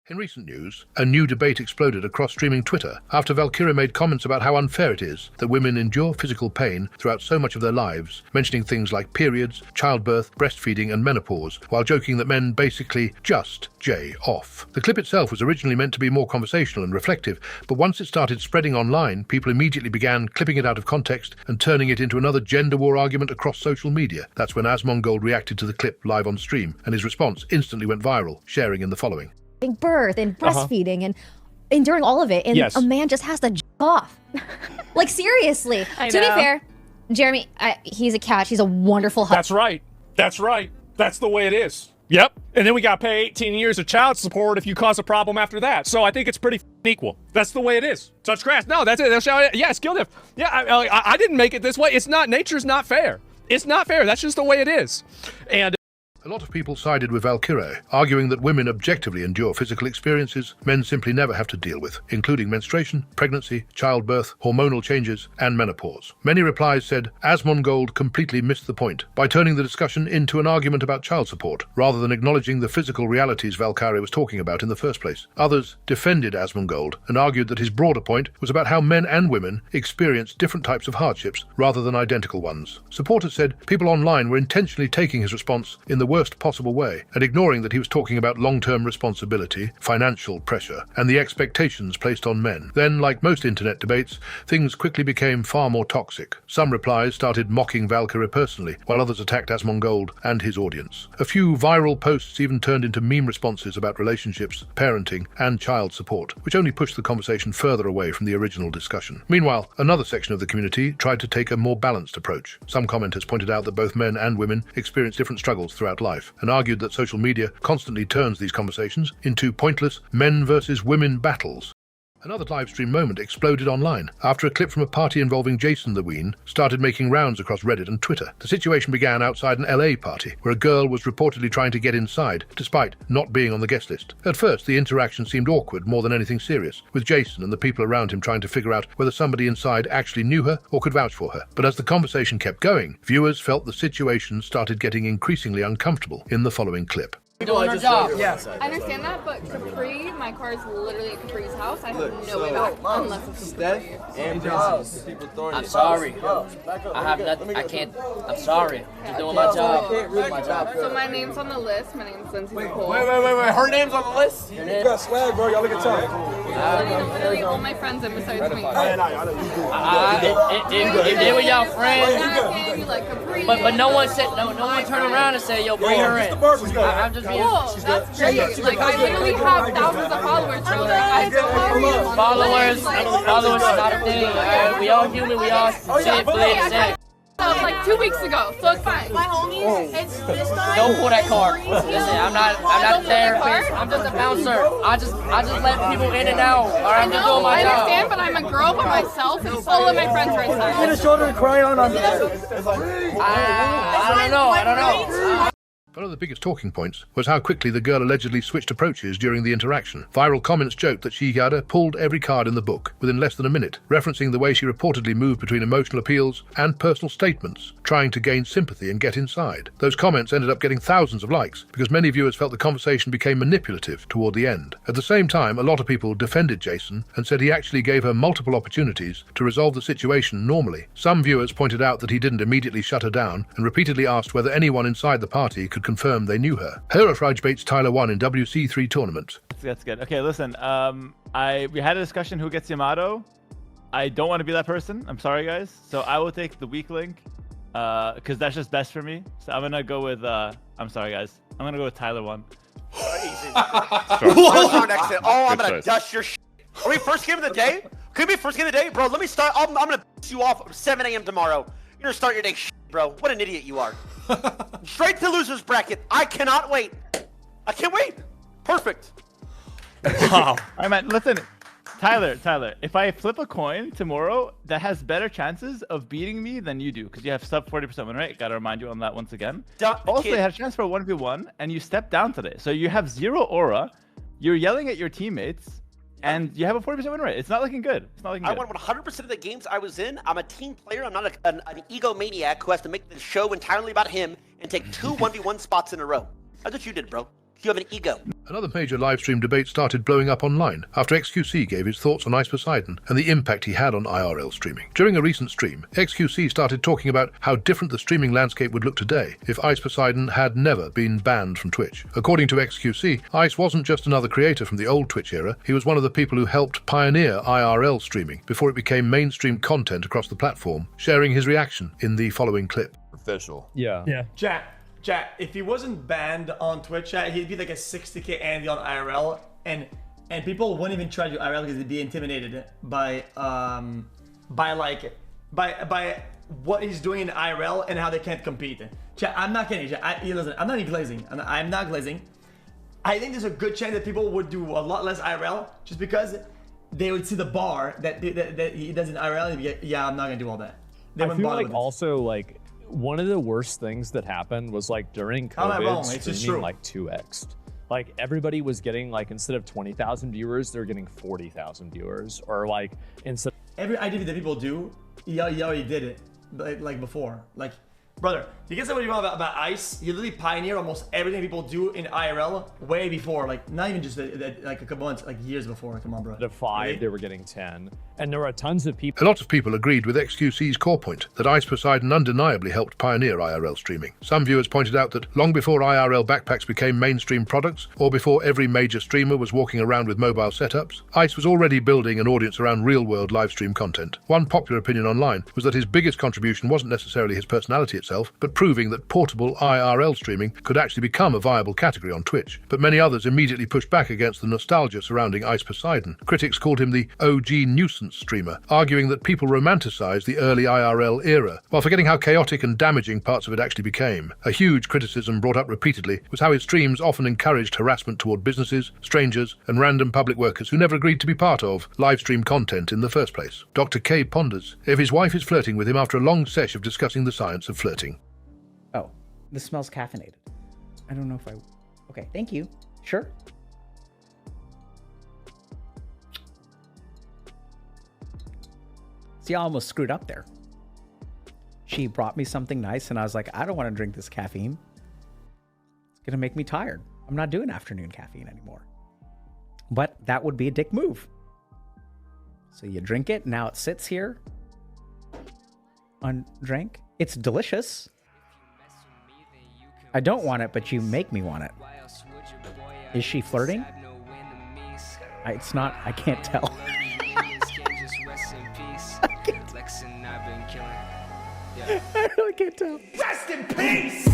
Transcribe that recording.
In recent news, a new debate exploded across streaming Twitter after Valkyrae made comments about how unfair it is that women endure physical pain throughout so much of their lives, mentioning things like periods, childbirth, breastfeeding and menopause, while joking that men basically just jay off. The clip itself was originally meant to be more conversational and reflective, but once it started spreading online, people immediately began clipping it out of context and turning it into another gender war argument across social media. That's when Asmongold reacted to the clip live on stream, and his response instantly went viral, sharing in the following. Birth and breastfeeding and enduring all of it, and a man just has to off. Like, seriously. To be fair, Jeremy, he's a catch. He's a wonderful husband. That's right. That's right. That's the way it is. Yep. And then we got to pay 18 years of child support if you cause a problem after that. So I think it's pretty equal. That's the way it is. Touch grass. No, that's it. Yeah, skill diff. Yeah, I didn't make it this way. It's not. Nature's not fair. It's not fair. That's just the way it is. And a lot of people sided with Valkyrae, arguing that women objectively endure physical experiences men simply never have to deal with, including menstruation, pregnancy, childbirth, hormonal changes, and menopause. Many replies said Asmongold completely missed the point by turning the discussion into an argument about child support, rather than acknowledging the physical realities Valkyrae was talking about in the first place. Others defended Asmongold and argued that his broader point was about how men and women experience different types of hardships rather than identical ones. Supporters said people online were intentionally taking his response in the worst possible way and ignoring that he was talking about long-term responsibility, financial pressure, and the expectations placed on men. Then, like most internet debates, things quickly became far more toxic. Some replies started mocking Valkyrae personally, while others attacked Asmongold and his audience. A few viral posts even turned into meme responses about relationships, parenting, and child support, which only pushed the conversation further away from the original discussion. Meanwhile, another section of the community tried to take a more balanced approach. Some commenters pointed out that both men and women experience different struggles throughout life, and argued that social media constantly turns these conversations into pointless men versus women battles. Another livestream moment exploded online after a clip from a party involving JasonTheWeen started making rounds across Reddit and Twitter. The situation began outside an LA party, where a girl was reportedly trying to get inside, despite not being on the guest list. At first, the interaction seemed awkward more than anything serious, with Jason and the people around him trying to figure out whether somebody inside actually knew her or could vouch for her. But as the conversation kept going, viewers felt the situation started getting increasingly uncomfortable in the following clip. Doing our job. Yes. I understand that, but Capri, my car is literally at Capri's house. I have no way back unless it's Capri. I'm sorry. I have nothing. I can't. I'm sorry. I'm doing my job. So my name's on the list. My name's Lindsay Nicole. Wait. Her name's on the list? You got swag, bro. Y'all look at time. Literally all my friends in besides me. If they were y'all friends. You like Capri. But no one said, no one turned around and said, yo, bring her in. I'm just being cool. That's great. Like, I literally have thousands of followers. So, like, I still follow you. Followers is not a thing. We all human. We all shit, blade, sex. Like 2 weeks ago, so it's fine. My homies, it's this time. Don't pull that card. Listen, I'm not a therapist. I'm just a bouncer. I just let people in and out. Or I'm just doing my job. I understand, but I'm a girl by myself, and all of my friends are inside. Get a shoulder and cry on I don't know. One of the biggest talking points was how quickly the girl allegedly switched approaches during the interaction. Viral comments joked that she had pulled every card in the book within less than a minute, referencing the way she reportedly moved between emotional appeals and personal statements, trying to gain sympathy and get inside. Those comments ended up getting thousands of likes because many viewers felt the conversation became manipulative toward the end. At the same time, a lot of people defended Jason and said he actually gave her multiple opportunities to resolve the situation normally. Some viewers pointed out that he didn't immediately shut her down and repeatedly asked whether anyone inside the party could confirm they knew her. Herefrage baits Tyler 1 in WC3 tournament. That's good. Okay, listen. We had a discussion who gets Yamato. I don't want to be that person. I'm sorry, guys. So I will take the weak link because that's just best for me. So I'm gonna go with. I'm sorry, guys. I'm gonna go with Tyler 1. Crazy. I'm gonna dust your shit. Are we first game of the day? Could we be first game of the day, bro? Let me start. I'm gonna piss you off 7 a.m. tomorrow. You're gonna start your day, bro. What an idiot you are. Straight to losers bracket. I cannot wait. I can't wait. Perfect. Wow. All right, man. Listen, Tyler. If I flip a coin tomorrow, that has better chances of beating me than you do because you have sub 40% win rate. Gotta remind you on that once again. Also, you had a chance for a 1v1 and you stepped down today, so you have 0 aura. You're yelling at your teammates. And you have a 40% win rate. It's not looking good. It's not looking good. I won 100% of the games I was in. I'm a team player. I'm not an egomaniac who has to make the show entirely about him and take 2 1v1 spots in a row. That's what you did, bro. You have an ego. Another major livestream debate started blowing up online after XQC gave his thoughts on Ice Poseidon and the impact he had on IRL streaming. During a recent stream, XQC started talking about how different the streaming landscape would look today if Ice Poseidon had never been banned from Twitch. According to XQC, Ice wasn't just another creator from the old Twitch era, he was one of the people who helped pioneer IRL streaming before it became mainstream content across the platform, sharing his reaction in the following clip. Official. Yeah. Chat, if he wasn't banned on Twitch, chat, he'd be like a 60k Andy on IRL, and people wouldn't even try to do IRL because they'd be intimidated by what he's doing in IRL and how they can't compete. Chat, I'm not kidding. Chat, listen, I'm not even glazing. I'm not glazing. I think there's a good chance that people would do a lot less IRL just because they would see the bar that he does in IRL and be like, yeah, I'm not gonna do all that. They I feel like also like one of the worst things that happened was like during COVID, streaming like 2x'd. Like everybody was getting like, instead of 20,000 viewers, they're getting 40,000 viewers, or like instead. Every idea that people do, he already did it like before. Like, brother, you can say what you want about Ice. You literally pioneered almost everything people do in IRL way before. Like, not even just like a couple months, like years before. Come on, bro. At 5, really? They were getting 10. And there were tons of people. A lot of people agreed with XQC's core point that Ice Poseidon undeniably helped pioneer IRL streaming. Some viewers pointed out that long before IRL backpacks became mainstream products, or before every major streamer was walking around with mobile setups, Ice was already building an audience around real-world livestream content. One popular opinion online was that his biggest contribution wasn't necessarily his personality itself, but proving that portable IRL streaming could actually become a viable category on Twitch. But many others immediately pushed back against the nostalgia surrounding Ice Poseidon. Critics called him the OG nuisance streamer, arguing that people romanticize the early IRL era, while forgetting how chaotic and damaging parts of it actually became. A huge criticism brought up repeatedly was how his streams often encouraged harassment toward businesses, strangers, and random public workers who never agreed to be part of livestream content in the first place. Dr. K ponders if his wife is flirting with him after a long sesh of discussing the science of flirting. Oh, this smells caffeinated. I don't know if I... Okay, thank you. Sure. See, I almost screwed up there. She brought me something nice, and I was like, I don't want to drink this caffeine. It's going to make me tired. I'm not doing afternoon caffeine anymore. But that would be a dick move. So you drink it, now it sits here. Undrank. It's delicious. I don't want it, but you make me want it. Is she flirting? It's not. I can't tell. I really can't tell. Rest in peace!